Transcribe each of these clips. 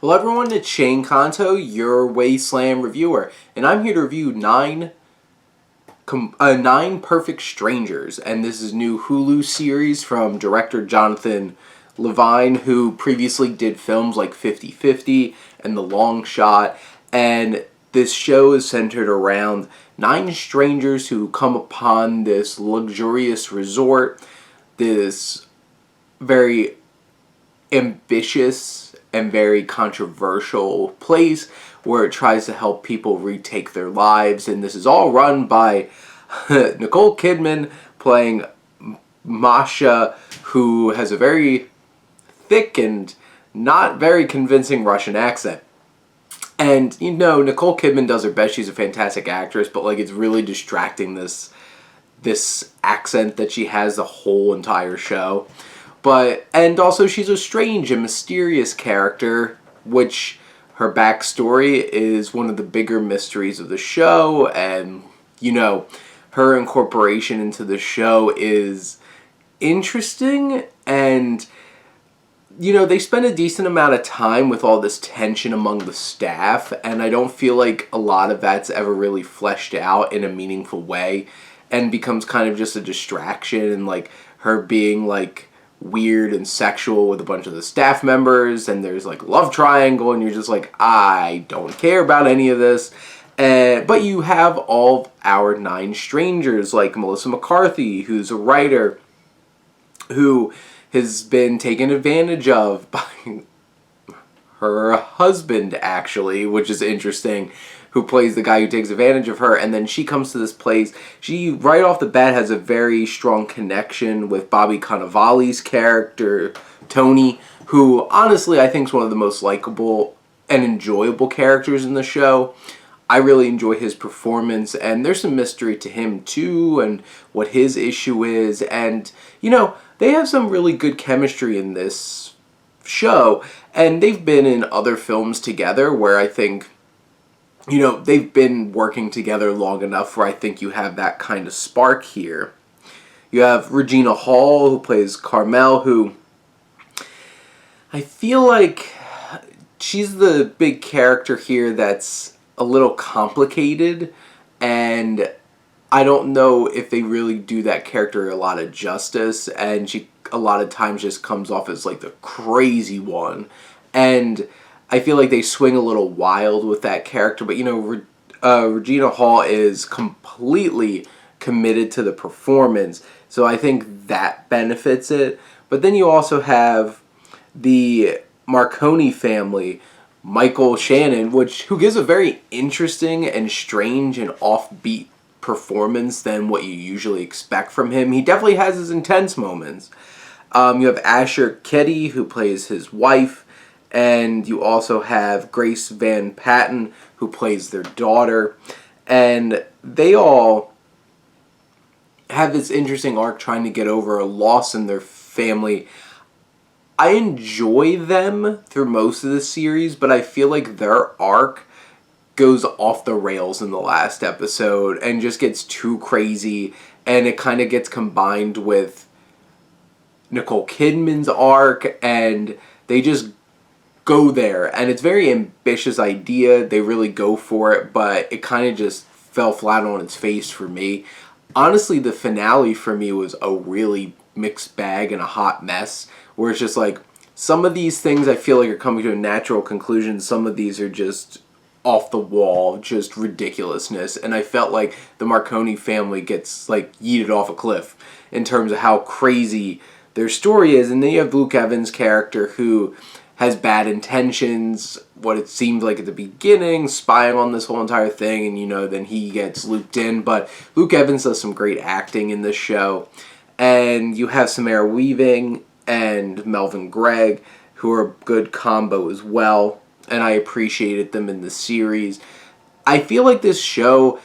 Hello everyone, it's Shane Kanto, your Wasteland reviewer, and I'm here to review Nine Perfect Strangers, and this is a new Hulu series from director Jonathan Levine, who previously did films like 50-50 and The Long Shot, and this show is centered around 9 strangers who come upon this luxurious resort, this very ambitious and very controversial place where it tries to help people retake their lives, and this is all run by Nicole Kidman playing Masha, who has a very thick and not very convincing Russian accent. And you know, Nicole Kidman does her best. She's a fantastic actress, but like it's really distracting, this accent that she has the whole entire show. And also she's a strange and mysterious character, which her backstory is one of the bigger mysteries of the show, and, you know, her incorporation into the show is interesting, and, you know, they spend a decent amount of time with all this tension among the staff, and I don't feel like a lot of that's ever really fleshed out in a meaningful way, and becomes kind of just a distraction, and, like, her being, like, weird and sexual with a bunch of the staff members, and there's like love triangle, and you're just like, I don't care about any of this. But you have all of our 9 strangers, like Melissa McCarthy, who's a writer who has been taken advantage of by her husband, actually, which is interesting, who plays the guy who takes advantage of her, and then she comes to this place. She, right off the bat, has a very strong connection with Bobby Cannavale's character, Tony, who, honestly, I think is one of the most likable and enjoyable characters in the show. I really enjoy his performance, and there's some mystery to him, too, and what his issue is, and, you know, they have some really good chemistry in this show, and they've been in other films together where I think, you know, they've been working together long enough where I think you have that kind of spark here. You have Regina Hall, who plays Carmel, who I feel like she's the big character here that's a little complicated, and I don't know if they really do that character a lot of justice, and she a lot of times just comes off as like the crazy one, and I feel like they swing a little wild with that character, but you know, Regina Hall is completely committed to the performance, so I think that benefits it. But then you also have the Marconi family, Michael Shannon, who gives a very interesting and strange and offbeat performance than what you usually expect from him. He definitely has his intense moments. You have Asher Keddie, who plays his wife, and you also have Grace Van Patten, who plays their daughter. And they all have this interesting arc trying to get over a loss in their family. I enjoy them through most of the series, but I feel like their arc goes off the rails in the last episode and just gets too crazy, and it kind of gets combined with Nicole Kidman's arc, and they just go there, and it's a very ambitious idea. They really go for it, but it kind of just fell flat on its face for me. Honestly, the finale for me was a really mixed bag and a hot mess, where it's just like, some of these things I feel like are coming to a natural conclusion, some of these are just off the wall, just ridiculousness, and I felt like the Marconi family gets like yeeted off a cliff in terms of how crazy their story is. And then you have Luke Evans' character, who has bad intentions, what it seemed like at the beginning, spying on this whole entire thing, and, you know, then he gets looped in. But Luke Evans does some great acting in this show. And you have Samara Weaving and Melvin Gregg, who are a good combo as well, and I appreciated them in the series. I feel like this show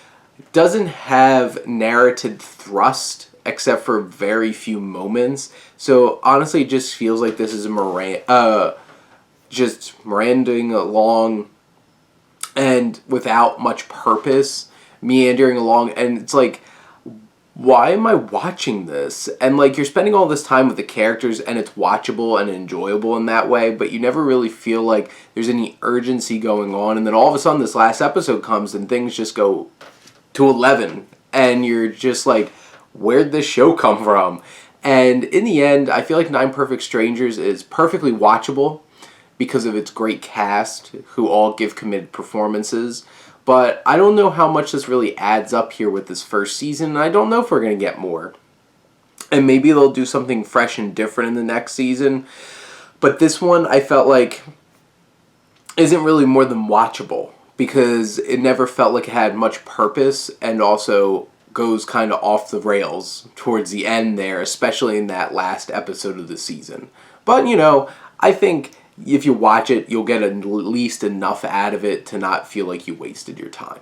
doesn't have narrative thrust except for very few moments. So honestly, it just feels like this is just meandering along and without much purpose, meandering along, and it's like, why am I watching this? And like, you're spending all this time with the characters and it's watchable and enjoyable in that way, but you never really feel like there's any urgency going on. And then all of a sudden this last episode comes and things just go to 11 and you're just like, where'd this show come from? And in the end, I feel like Nine Perfect Strangers is perfectly watchable because of its great cast who all give committed performances. But I don't know how much this really adds up here with this first season, and I don't know if we're going to get more. And maybe they'll do something fresh and different in the next season. But this one, I felt like, isn't really more than watchable, because it never felt like it had much purpose, and also goes kind of off the rails towards the end there, especially in that last episode of the season. But, you know, I think if you watch it, you'll get at least enough out of it to not feel like you wasted your time.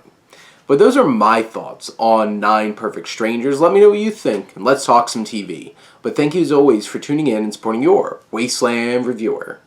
But those are my thoughts on Nine Perfect Strangers. Let me know what you think, and let's talk some TV. But thank you as always for tuning in and supporting your Wasteland reviewer.